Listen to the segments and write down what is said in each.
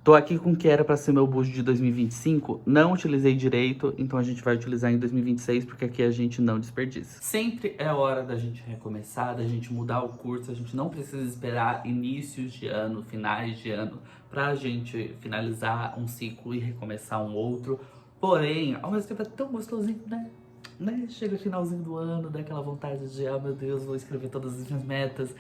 Tô aqui com o que era pra ser meu bujo de 2025, não utilizei direito, então a gente vai utilizar em 2026, porque aqui a gente não desperdiça. Sempre é hora da gente recomeçar, da gente mudar o curso, a gente não precisa esperar inícios de ano, finais de ano, pra gente finalizar um ciclo e recomeçar um outro. Porém, ao mesmo tempo é tão gostosinho, né? Chega o finalzinho do ano, dá aquela vontade de, ah, meu Deus, vou escrever todas as minhas metas,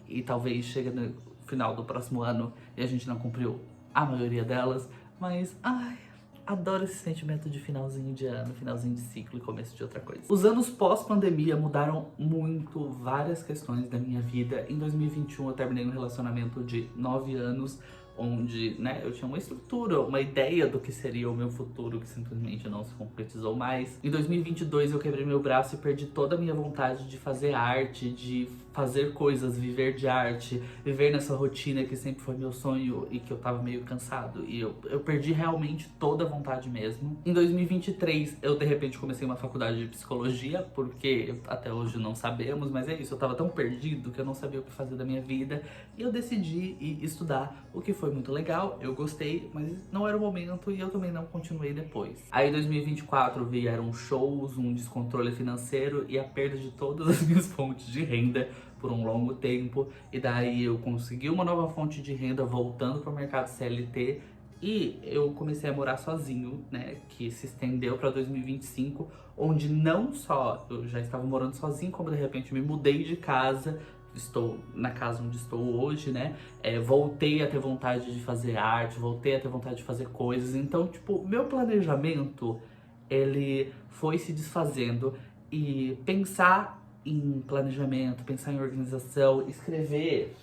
e talvez chega no final do próximo ano e a gente não cumpriu a maioria delas, mas, ai, adoro esse sentimento de finalzinho de ano, finalzinho de ciclo e começo de outra coisa. Os anos pós-pandemia mudaram muito várias questões da minha vida. Em 2021 eu terminei um relacionamento de 9 anos, onde, né, eu tinha uma estrutura, uma ideia do que seria o meu futuro, que simplesmente não se concretizou mais. Em 2022 eu quebrei meu braço e perdi toda a minha vontade de fazer arte, de fazer coisas, viver de arte, viver nessa rotina que sempre foi meu sonho e que eu tava meio cansado. E eu perdi realmente toda a vontade mesmo. Em 2023 eu de repente comecei uma faculdade de psicologia, porque até hoje não sabemos, mas é isso, eu tava tão perdido que eu não sabia o que fazer da minha vida. E eu decidi ir estudar, o que foi muito legal, eu gostei, mas não era o momento e eu também não continuei depois. Aí em 2024 vieram shows, um descontrole financeiro e a perda de todas as minhas fontes de renda por um longo tempo. E daí eu consegui uma nova fonte de renda voltando para o mercado CLT e eu comecei a morar sozinho, né, que se estendeu para 2025, onde não só eu já estava morando sozinho, como de repente me mudei de casa, estou na casa onde estou hoje, né? Voltei a ter vontade de fazer arte, voltei a ter vontade de fazer coisas. Então, tipo, meu planejamento, ele foi se desfazendo. E pensar em planejamento, pensar em organização, escrever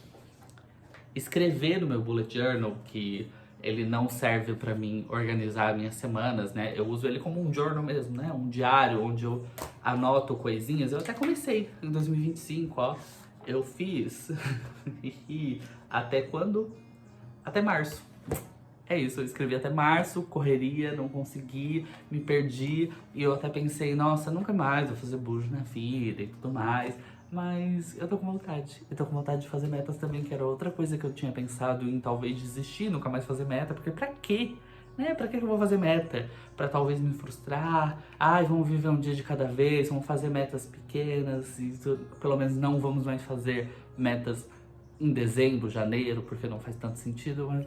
no meu bullet journal, que ele não serve pra mim organizar minhas semanas, né? Eu uso ele como um journal mesmo, né? Um diário onde eu anoto coisinhas. Eu até comecei em 2025, ó. Eu fiz até quando? Até março. É isso, eu escrevi até março, correria, não consegui, me perdi. E eu até pensei, nossa, nunca mais vou fazer bujo na vida e tudo mais. Mas eu tô com vontade. Eu tô com vontade de fazer metas também, que era outra coisa que eu tinha pensado em talvez desistir, nunca mais fazer meta. Porque pra quê? Né? Pra que eu vou fazer meta? Pra talvez me frustrar. Ai, vamos viver um dia de cada vez, vamos fazer metas pequenas. E pelo menos não vamos mais fazer metas em dezembro, janeiro, porque não faz tanto sentido, mas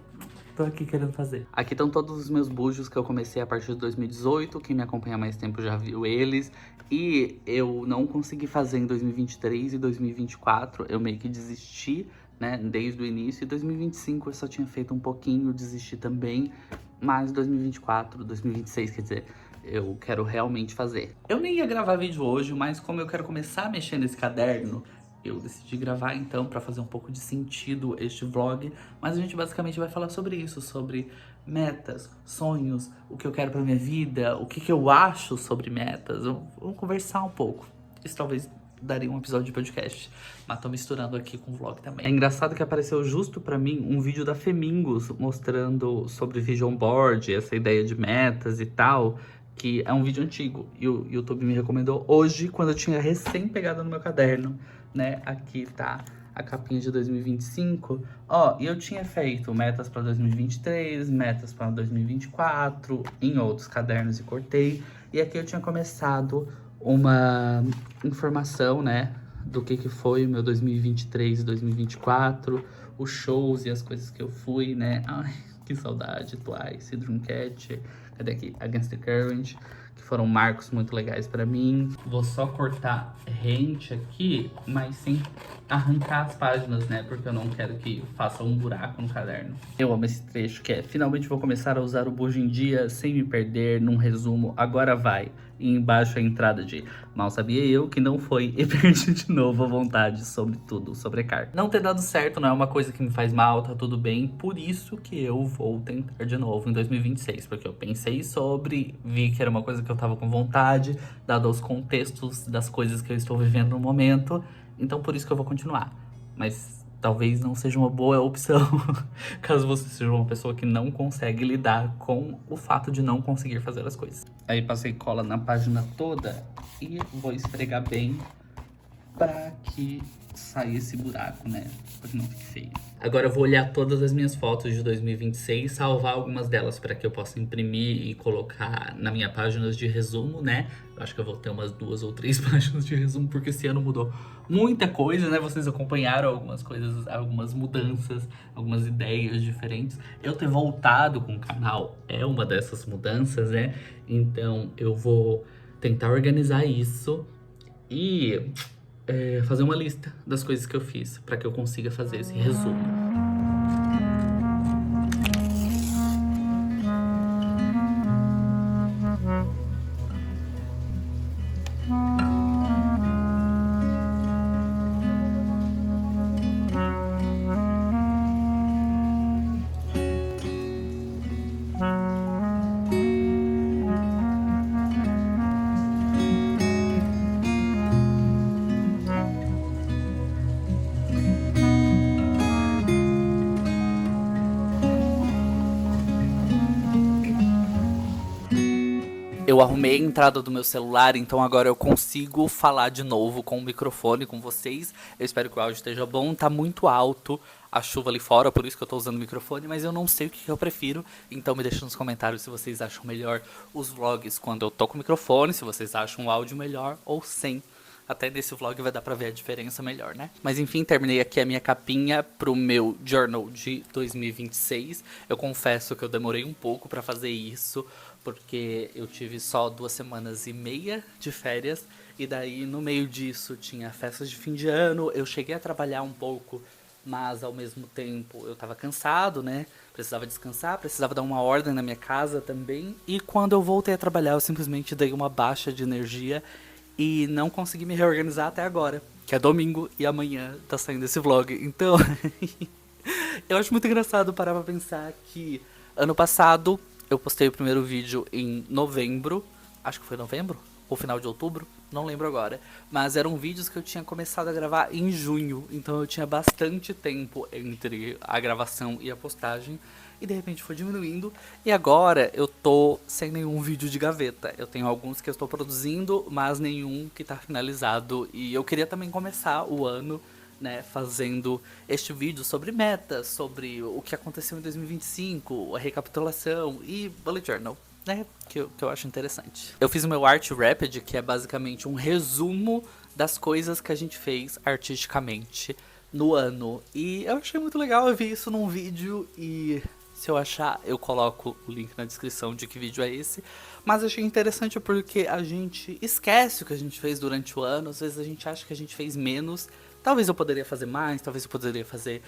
tô aqui querendo fazer. Aqui estão todos os meus bujos que eu comecei a partir de 2018, quem me acompanha há mais tempo já viu eles. E eu não consegui fazer em 2023 e 2024, eu meio que desisti, né, desde o início. E 2025 eu só tinha feito um pouquinho, desisti também, mas 2024, 2026, quer dizer, eu quero realmente fazer. Eu nem ia gravar vídeo hoje, mas como eu quero começar a mexer nesse caderno, eu decidi gravar então para fazer um pouco de sentido este vlog, mas a gente basicamente vai falar sobre isso, sobre metas, sonhos, o que eu quero pra minha vida, o que eu acho sobre metas. Vamos conversar um pouco. Isso talvez daria um episódio de podcast, mas tô misturando aqui com vlog também. É engraçado que apareceu justo pra mim um vídeo da Femingos mostrando sobre vision board, essa ideia de metas e tal, que é um vídeo antigo e o YouTube me recomendou hoje, quando eu tinha recém pegado no meu caderno, né? Aqui tá a capinha de 2025. Ó, e eu tinha feito metas para 2023, metas para 2024, em outros cadernos e cortei. E aqui eu tinha começado uma informação, né, do que foi o meu 2023 e 2024, os shows e as coisas que eu fui, né? Ai, que saudade, Twice, Dreamcatcher, cadê aqui? Against the Current, que foram marcos muito legais pra mim. Vou só cortar rente aqui, mas sem arrancar as páginas, né? Porque eu não quero que faça um buraco no caderno. Eu amo esse trecho, que é: finalmente vou começar a usar o bujo em dia, sem me perder, num resumo, agora vai. E embaixo a entrada de: mal sabia eu que não foi, e perdi de novo a vontade sobre tudo, sobrecarga. Não ter dado certo não é uma coisa que me faz mal, tá tudo bem. Por isso que eu vou tentar de novo em 2026, porque eu pensei sobre, vi que era uma coisa que eu tava com vontade, dado os contextos das coisas que eu estou vivendo no momento. Então por isso que eu vou continuar. Mas talvez não seja uma boa opção caso você seja uma pessoa que não consegue lidar com o fato de não conseguir fazer as coisas. Aí passei cola na página toda e vou esfregar bem para que sair esse buraco, né? Pra que não fique feio. Agora eu vou olhar todas as minhas fotos de 2026, salvar algumas delas para que eu possa imprimir e colocar na minha página de resumo, né? Eu acho que eu vou ter umas 2 ou 3 páginas de resumo, porque esse ano mudou muita coisa, né? Vocês acompanharam algumas coisas, algumas mudanças, algumas ideias diferentes. Eu ter voltado com o canal é uma dessas mudanças, né? Então eu vou tentar organizar isso e fazer uma lista das coisas que eu fiz para que eu consiga fazer esse resumo. Eu arrumei a entrada do meu celular, então agora eu consigo falar de novo com o microfone com vocês. Eu espero que o áudio esteja bom. Tá muito alto a chuva ali fora, por isso que eu tô usando o microfone, mas eu não sei o que eu prefiro. Então me deixa nos comentários se vocês acham melhor os vlogs quando eu tô com o microfone, se vocês acham o áudio melhor ou sem. Até nesse vlog vai dar pra ver a diferença melhor, né? Mas enfim, terminei aqui a minha capinha pro meu journal de 2026. Eu confesso que eu demorei um pouco pra fazer isso, porque eu tive só 2 semanas e meia de férias. E daí, no meio disso, tinha festas de fim de ano. Eu cheguei a trabalhar um pouco, mas ao mesmo tempo eu tava cansado, né? Precisava descansar, precisava dar uma ordem na minha casa também. E quando eu voltei a trabalhar, eu simplesmente dei uma baixa de energia e não consegui me reorganizar até agora, que é domingo e amanhã tá saindo esse vlog. Então, eu acho muito engraçado parar pra pensar que ano passado eu postei o primeiro vídeo em novembro, acho que foi novembro ou final de outubro, não lembro agora. Mas eram vídeos que eu tinha começado a gravar em junho, então eu tinha bastante tempo entre a gravação e a postagem. E de repente foi diminuindo. E agora eu tô sem nenhum vídeo de gaveta. Eu tenho alguns que eu estou produzindo, mas nenhum que tá finalizado. E eu queria também começar o ano, né, fazendo este vídeo sobre metas, sobre o que aconteceu em 2025, a recapitulação e bullet journal, né, que eu acho interessante. Eu fiz o meu Art Rapid, que é basicamente um resumo das coisas que a gente fez artisticamente no ano. E eu achei muito legal, eu vi isso num vídeo e se eu achar, eu coloco o link na descrição de que vídeo é esse. Mas achei interessante porque a gente esquece o que a gente fez durante o ano. Às vezes a gente acha que a gente fez menos. Talvez eu poderia fazer mais, talvez eu poderia fazer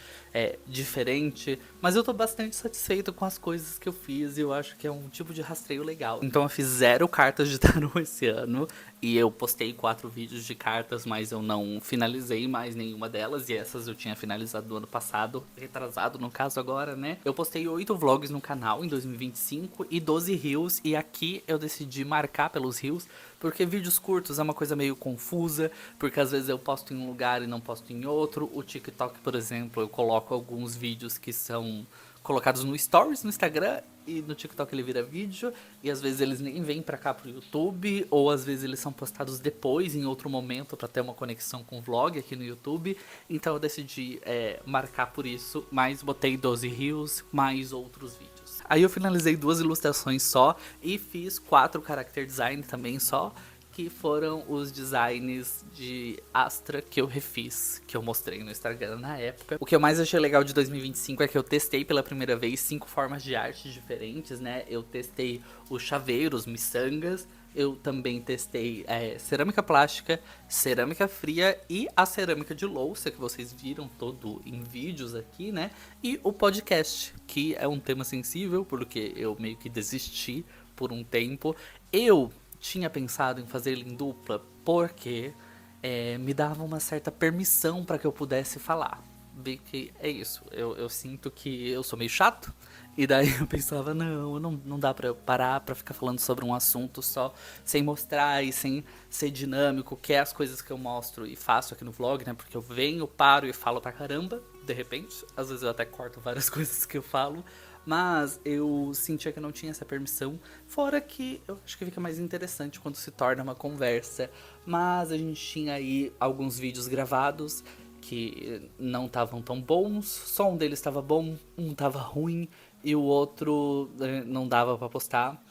diferente. Mas eu tô bastante satisfeito com as coisas que eu fiz e eu acho que é um tipo de rastreio legal. Então eu fiz 0 cartas de tarô esse ano. E eu postei 4 vídeos de cartas, mas eu não finalizei mais nenhuma delas. E essas eu tinha finalizado no ano passado, retrasado no caso agora, né? Eu postei 8 vlogs no canal em 2025 e 12 reels. E aqui eu decidi marcar pelos reels, porque vídeos curtos é uma coisa meio confusa, porque às vezes eu posto em um lugar e não posto em outro. O TikTok, por exemplo, eu coloco alguns vídeos que são colocados no Stories no Instagram e no TikTok ele vira vídeo, e às vezes eles nem vêm pra cá pro YouTube, ou às vezes eles são postados depois, em outro momento, pra ter uma conexão com o vlog aqui no YouTube. Então eu decidi marcar por isso, mas botei 12 reels, mais outros vídeos. Aí eu finalizei 2 ilustrações só, e fiz 4 character design também só, que foram os designs de Astra que eu refiz, que eu mostrei no Instagram na época. O que eu mais achei legal de 2025 é que eu testei pela primeira vez 5 formas de arte diferentes, né? Eu testei os chaveiros, miçangas, eu também testei cerâmica plástica, cerâmica fria e a cerâmica de louça, que vocês viram todo em vídeos aqui, né? E o podcast, que é um tema sensível, porque eu meio que desisti por um tempo. Eu tinha pensado em fazer ele em dupla porque me dava uma certa permissão para que eu pudesse falar. Bem que é isso, eu sinto que eu sou meio chato, e daí eu pensava, não dá pra eu parar pra ficar falando sobre um assunto só, sem mostrar e sem ser dinâmico, que é as coisas que eu mostro e faço aqui no vlog, né? Porque eu venho, paro e falo pra caramba, de repente, às vezes eu até corto várias coisas que eu falo, mas eu sentia que eu não tinha essa permissão, fora que eu acho que fica mais interessante quando se torna uma conversa. Mas a gente tinha aí alguns vídeos gravados que não estavam tão bons. Só um deles estava bom, um estava ruim e o outro não dava pra postar.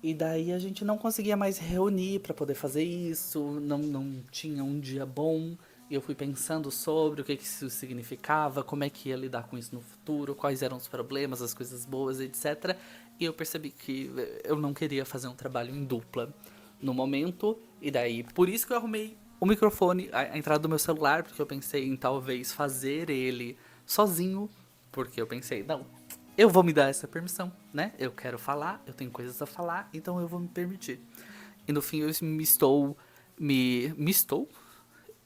E daí a gente não conseguia mais reunir pra poder fazer isso, não tinha um dia bom. E eu fui pensando sobre o que isso significava, como é que ia lidar com isso no futuro, quais eram os problemas, as coisas boas, etc. E eu percebi que eu não queria fazer um trabalho em dupla no momento. E daí, por isso que eu arrumei o microfone, a entrada do meu celular, porque eu pensei em talvez fazer ele sozinho, porque eu pensei, não, eu vou me dar essa permissão, né? Eu quero falar, eu tenho coisas a falar, então eu vou me permitir. E no fim eu estou?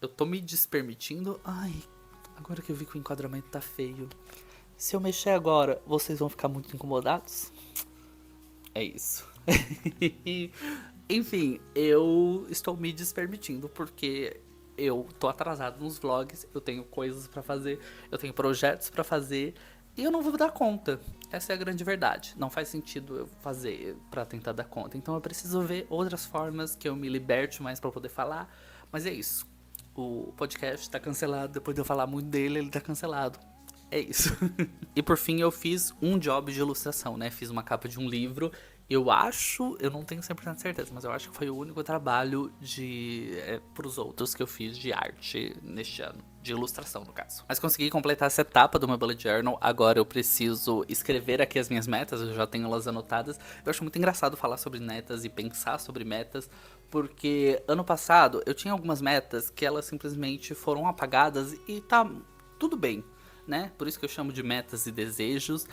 Eu tô me despermitindo. Ai, agora que eu vi que o enquadramento tá feio. Se eu mexer agora, vocês vão ficar muito incomodados? É isso. Enfim, eu estou me despermitindo porque eu tô atrasado nos vlogs, eu tenho coisas pra fazer, eu tenho projetos pra fazer e eu não vou dar conta. Essa é a grande verdade. Não faz sentido eu fazer pra tentar dar conta. Então eu preciso ver outras formas que eu me liberte mais pra poder falar. Mas é isso. O podcast tá cancelado. Depois de eu falar muito dele, ele tá cancelado. É isso. E por fim eu fiz um job de ilustração, né? Fiz uma capa de um livro. Eu não tenho 100% de certeza, mas eu acho que foi o único trabalho pros outros que eu fiz de arte neste ano. De ilustração, no caso. Mas consegui completar essa etapa do meu bullet journal. Agora eu preciso escrever aqui as minhas metas, eu já tenho elas anotadas. Eu acho muito engraçado falar sobre metas e pensar sobre metas, porque ano passado eu tinha algumas metas que elas simplesmente foram apagadas e tá tudo bem, né? Por isso que eu chamo de metas e desejos.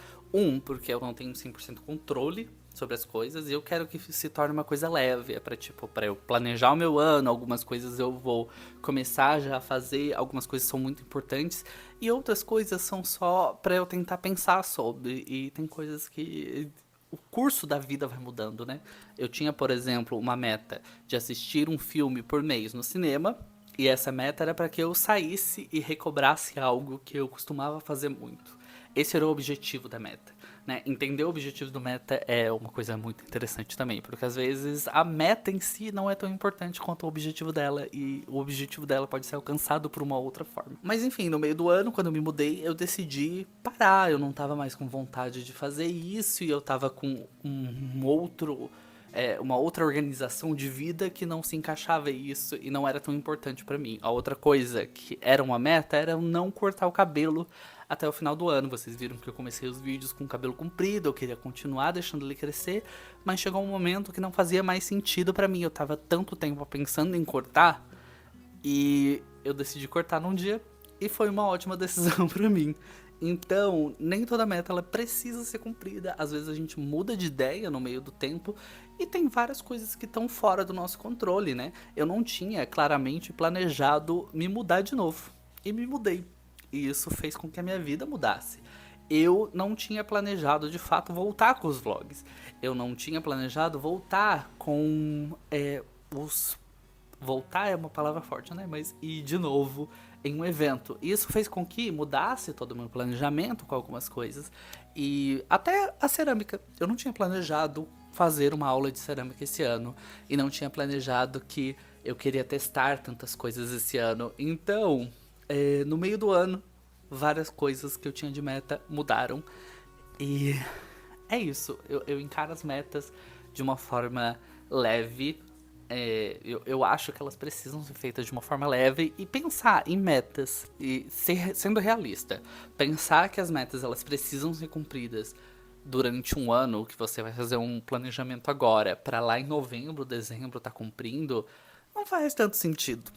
Porque eu não tenho 100% controle sobre as coisas e eu quero que se torne uma coisa leve. É pra eu planejar o meu ano, algumas coisas eu vou começar já a fazer, algumas coisas são muito importantes e outras coisas são só pra eu tentar pensar sobre. E tem coisas que o curso da vida vai mudando, né? Eu tinha, por exemplo, uma meta de assistir um filme por mês no cinema. E essa meta era para que eu saísse e recobrasse algo que eu costumava fazer muito. Esse era o objetivo da meta, né? Entender o objetivo do meta é uma coisa muito interessante também, porque às vezes a meta em si não é tão importante quanto o objetivo dela, e o objetivo dela pode ser alcançado por uma outra forma. Mas enfim, no meio do ano, quando eu me mudei, eu decidi parar, eu não tava mais com vontade de fazer isso, e eu tava com uma outra organização de vida que não se encaixava isso e não era tão importante pra mim. A outra coisa que era uma meta era eu não cortar o cabelo até o final do ano. Vocês viram que eu comecei os vídeos com o cabelo comprido, eu queria continuar deixando ele crescer, mas chegou um momento que não fazia mais sentido pra mim. Eu tava tanto tempo pensando em cortar e eu decidi cortar num dia e foi uma ótima decisão pra mim. Então, nem toda meta ela precisa ser cumprida. Às vezes a gente muda de ideia no meio do tempo e tem várias coisas que estão fora do nosso controle, né? Eu não tinha claramente planejado me mudar de novo e me mudei. E isso fez com que a minha vida mudasse. Eu não tinha planejado de fato voltar com os vlogs. Eu não tinha planejado voltar com os. Voltar é uma palavra forte, né? Mas ir de novo em um evento. E isso fez com que mudasse todo o meu planejamento com algumas coisas. E até a cerâmica. Eu não tinha planejado fazer uma aula de cerâmica esse ano. E não tinha planejado que eu queria testar tantas coisas esse ano. Então, no meio do ano, várias coisas que eu tinha de meta mudaram. E é isso. Eu encaro as metas de uma forma leve. Eu acho que elas precisam ser feitas de uma forma leve e pensar em metas e sendo realista, pensar que as metas elas precisam ser cumpridas durante um ano, que você vai fazer um planejamento agora para lá em novembro, dezembro tá cumprindo, não faz tanto sentido,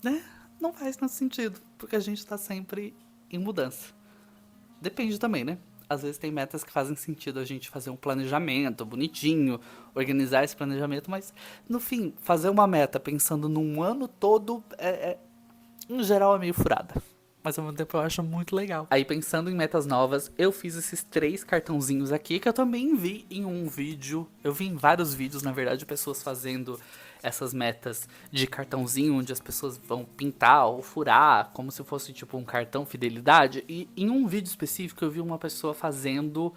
né? Não faz tanto sentido, porque a gente tá sempre em mudança. Depende também, né? Às vezes tem metas que fazem sentido a gente fazer um planejamento bonitinho, organizar esse planejamento, mas no fim, fazer uma meta pensando num ano todo, em geral é meio furada. Mas ao mesmo tempo eu acho muito legal. Aí pensando em metas novas, eu fiz esses 3 cartãozinhos aqui, que eu também vi em um vídeo. Eu vi em vários vídeos, na verdade, de pessoas fazendo essas metas de cartãozinho, onde as pessoas vão pintar ou furar, como se fosse tipo um cartão fidelidade. E em um vídeo específico eu vi uma pessoa fazendo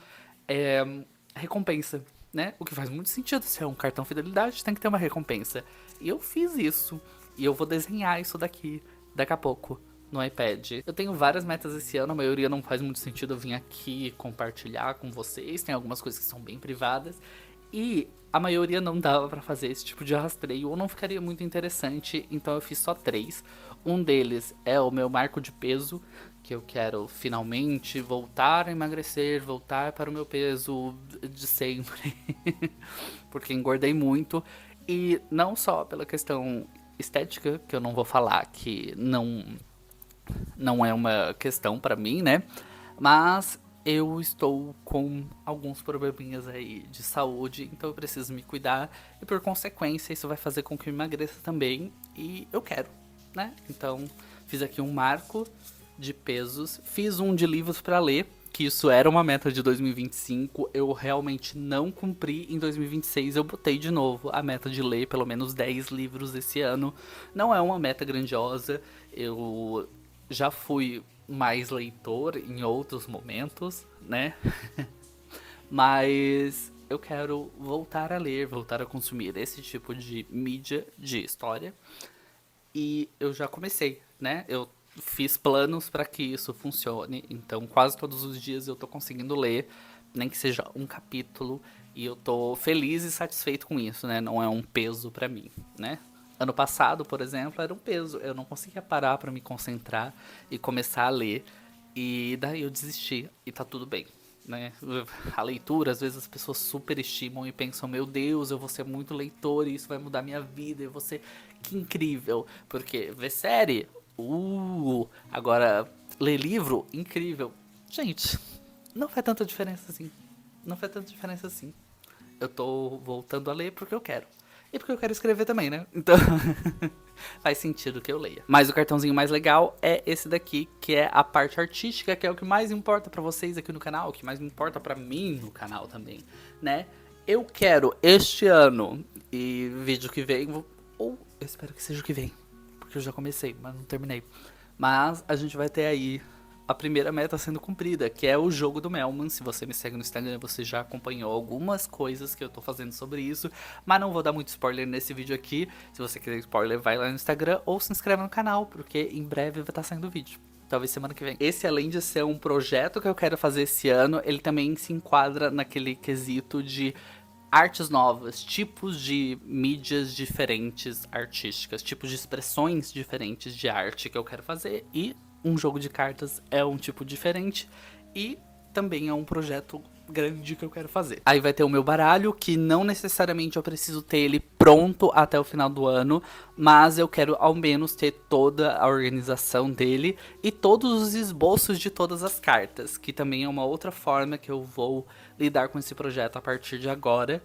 recompensa, né? O que faz muito sentido, se é um cartão fidelidade tem que ter uma recompensa. E eu fiz isso, e eu vou desenhar isso daqui a pouco no iPad. Eu tenho várias metas esse ano, a maioria não faz muito sentido eu vir aqui compartilhar com vocês. Tem algumas coisas que são bem privadas. E a maioria não dava pra fazer esse tipo de rastreio ou não ficaria muito interessante, então eu fiz só 3. Um deles é o meu marco de peso, que eu quero finalmente voltar a emagrecer, voltar para o meu peso de sempre, porque engordei muito. E não só pela questão estética, que eu não vou falar que não é uma questão pra mim, né? Mas eu estou com alguns probleminhas aí de saúde, então eu preciso me cuidar e por consequência isso vai fazer com que eu emagreça também e eu quero, né? Então fiz aqui um marco de pesos, fiz um de livros pra ler, que isso era uma meta de 2025, eu realmente não cumpri. Em 2026 eu botei de novo a meta de ler pelo menos 10 livros esse ano. Não é uma meta grandiosa, eu já fui mais leitor em outros momentos, né? Mas eu quero voltar a ler, voltar a consumir esse tipo de mídia de história. E eu já comecei, né? Eu fiz planos para que isso funcione, então quase todos os dias eu tô conseguindo ler, nem que seja um capítulo, e eu tô feliz e satisfeito com isso, né? Não é um peso para mim, né? Ano passado, por exemplo, era um peso. Eu não conseguia parar para me concentrar e começar a ler. E daí eu desisti e tá tudo bem, né? A leitura, às vezes as pessoas superestimam e pensam, meu Deus, eu vou ser muito leitor e isso vai mudar minha vida, eu vou ser... Que incrível, porque ver série, agora ler livro, incrível. Gente, não faz tanta diferença assim, não faz tanta diferença assim. Eu tô voltando a ler porque eu quero. E porque eu quero escrever também, né? Então faz sentido que eu leia. Mas o cartãozinho mais legal é esse daqui, que é a parte artística, que é o que mais importa pra vocês aqui no canal, o que mais importa pra mim no canal também, né? Eu quero este ano e vídeo que vem, ou eu espero que seja o que vem, porque eu já comecei, mas não terminei. Mas a gente vai ter aí a primeira meta sendo cumprida, que é o jogo do Melman. Se você me segue no Instagram, você já acompanhou algumas coisas que eu tô fazendo sobre isso, mas não vou dar muito spoiler nesse vídeo aqui. Se você quiser spoiler, vai lá no Instagram ou se inscreve no canal, porque em breve vai estar saindo o vídeo. Talvez semana que vem. Esse, além de ser um projeto que eu quero fazer esse ano, ele também se enquadra naquele quesito de artes novas, tipos de mídias diferentes artísticas, tipos de expressões diferentes de arte que eu quero fazer, e um jogo de cartas é um tipo diferente e também é um projeto grande que eu quero fazer. Aí vai ter o meu baralho, que não necessariamente eu preciso ter ele pronto até o final do ano, mas eu quero ao menos ter toda a organização dele e todos os esboços de todas as cartas, que também é uma outra forma que eu vou lidar com esse projeto a partir de agora.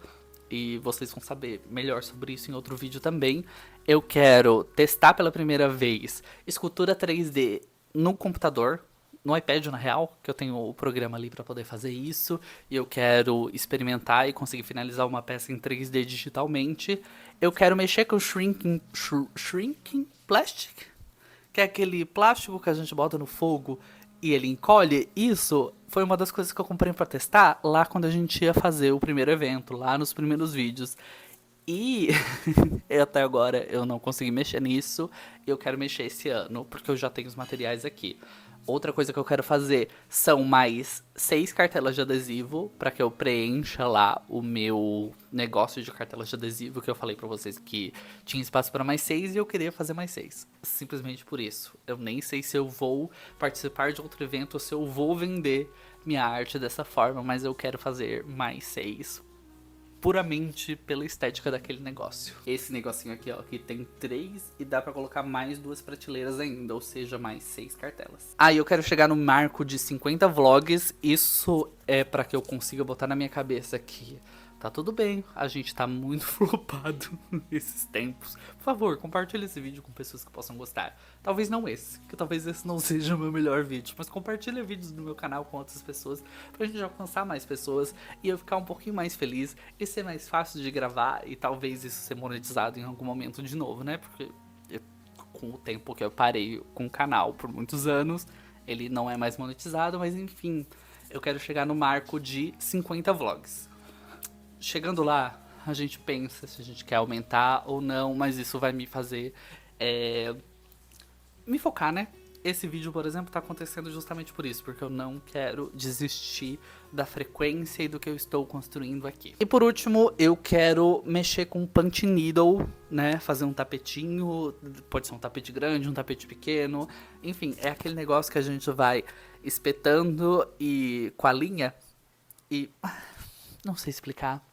E vocês vão saber melhor sobre isso em outro vídeo também. Eu quero testar pela primeira vez escultura 3D no computador, no iPad na real, que eu tenho o programa ali para poder fazer isso. E eu quero experimentar e conseguir finalizar uma peça em 3D digitalmente. Eu quero mexer com o shrinking plastic, que é aquele plástico que a gente bota no fogo e ele encolhe. Isso foi uma das coisas que eu comprei pra testar lá quando a gente ia fazer o primeiro evento, lá nos primeiros vídeos. E até agora eu não consegui mexer nisso. Eu quero mexer esse ano, porque eu já tenho os materiais aqui. Outra coisa que eu quero fazer são mais 6 cartelas de adesivo, para que eu preencha lá o meu negócio de cartelas de adesivo, que eu falei pra vocês que tinha espaço para mais 6 e eu queria fazer mais 6. Simplesmente por isso. Eu nem sei se eu vou participar de outro evento ou se eu vou vender minha arte dessa forma, mas eu quero fazer mais 6. Puramente pela estética daquele negócio. Esse negocinho aqui, ó, que tem 3 e dá pra colocar mais 2 prateleiras ainda, ou seja, mais 6 cartelas. Aí eu quero chegar no marco de 50 vlogs. Isso é pra que eu consiga botar na minha cabeça que tá tudo bem, a gente tá muito flopado nesses tempos. Por favor, compartilhe esse vídeo com pessoas que possam gostar. Talvez não esse, que talvez esse não seja o meu melhor vídeo, mas compartilhe vídeos do meu canal com outras pessoas, pra gente alcançar mais pessoas e eu ficar um pouquinho mais feliz e ser mais fácil de gravar e talvez isso ser monetizado em algum momento de novo, né? Porque com o tempo que eu parei com o canal por muitos anos, ele não é mais monetizado, mas enfim, eu quero chegar no marco de 50 vlogs. Chegando lá, a gente pensa se a gente quer aumentar ou não, mas isso vai me fazer me focar, né? esse vídeo, por exemplo, tá acontecendo justamente por isso, porque eu não quero desistir da frequência e do que eu estou construindo aqui. E por último, eu quero mexer com punch needle, né, fazer um tapetinho, pode ser um tapete grande, um tapete pequeno, enfim, é aquele negócio que a gente vai espetando e com a linha e não sei explicar.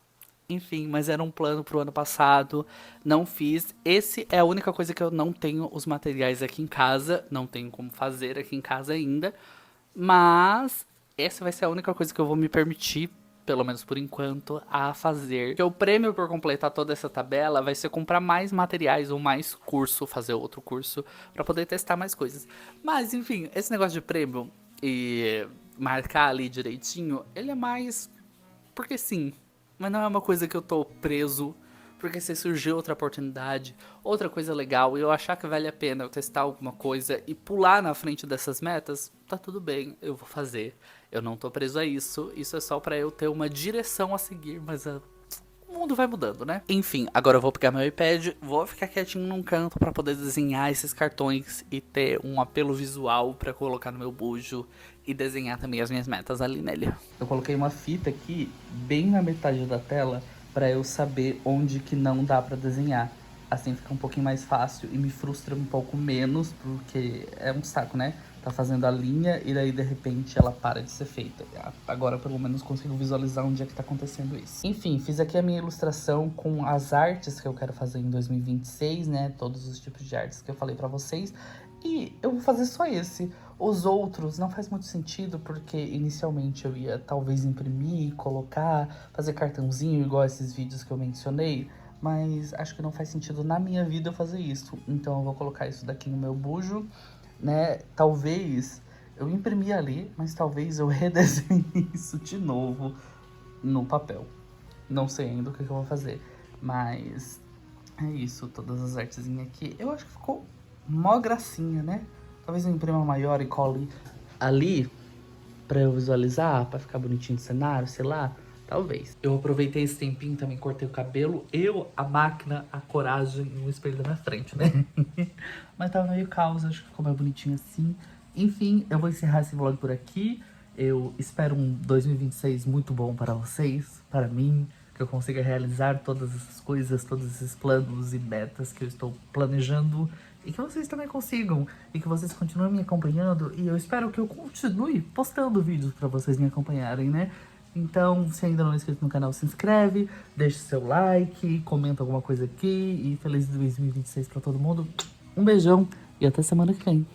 Enfim, mas era um plano pro ano passado, não fiz. Esse é a única coisa que eu não tenho os materiais aqui em casa, não tenho como fazer aqui em casa ainda, mas essa vai ser a única coisa que eu vou me permitir, pelo menos por enquanto, a fazer. Porque o prêmio por completar toda essa tabela vai ser comprar mais materiais ou mais curso, fazer outro curso, pra poder testar mais coisas. Mas, enfim, esse negócio de prêmio e marcar ali direitinho, ele é mais porque sim. Mas não é uma coisa que eu tô preso, porque se surgiu outra oportunidade, outra coisa legal, e eu achar que vale a pena eu testar alguma coisa e pular na frente dessas metas, tá tudo bem, eu vou fazer. Eu não tô preso a isso, isso é só pra eu ter uma direção a seguir, mas o mundo vai mudando, né? Enfim, agora eu vou pegar meu iPad, vou ficar quietinho num canto pra poder desenhar esses cartões e ter um apelo visual pra colocar no meu bujo e desenhar também as minhas metas ali nele. Eu coloquei uma fita aqui bem na metade da tela pra eu saber onde que não dá pra desenhar. Assim fica um pouquinho mais fácil e me frustra um pouco menos, porque é um saco, né? Tá fazendo a linha e daí de repente ela para de ser feita. Agora pelo menos consigo visualizar onde é que tá acontecendo isso. Enfim, fiz aqui a minha ilustração com as artes que eu quero fazer em 2026, né? Todos os tipos de artes que eu falei pra vocês. E eu vou fazer só esse. Os outros não faz muito sentido, porque inicialmente eu ia talvez imprimir, colocar, fazer cartãozinho, igual esses vídeos que eu mencionei. Mas acho que não faz sentido na minha vida eu fazer isso. Então eu vou colocar isso daqui no meu bujo, né? Talvez eu imprimi ali, mas talvez eu redesenhe isso de novo no papel. Não sei ainda o que eu vou fazer. Mas é isso, todas as artezinhas aqui. Eu acho que ficou mó gracinha, né? Talvez eu imprima maior e cole ali pra eu visualizar, pra ficar bonitinho o cenário, sei lá. Talvez. Eu aproveitei esse tempinho, também cortei o cabelo. A máquina, a coragem e o espelho da minha frente, né? Mas tava meio caos, acho que ficou mais bonitinho assim. Enfim, eu vou encerrar esse vlog por aqui. Eu espero um 2026 muito bom para vocês, para mim. Que eu consiga realizar todas essas coisas, todos esses planos e metas que eu estou planejando. E que vocês também consigam. E que vocês continuem me acompanhando. E eu espero que eu continue postando vídeos para vocês me acompanharem, né? Então, se ainda não é inscrito no canal, se inscreve, deixa seu like, comenta alguma coisa aqui. E feliz 2026 pra todo mundo. Um beijão e até semana que vem.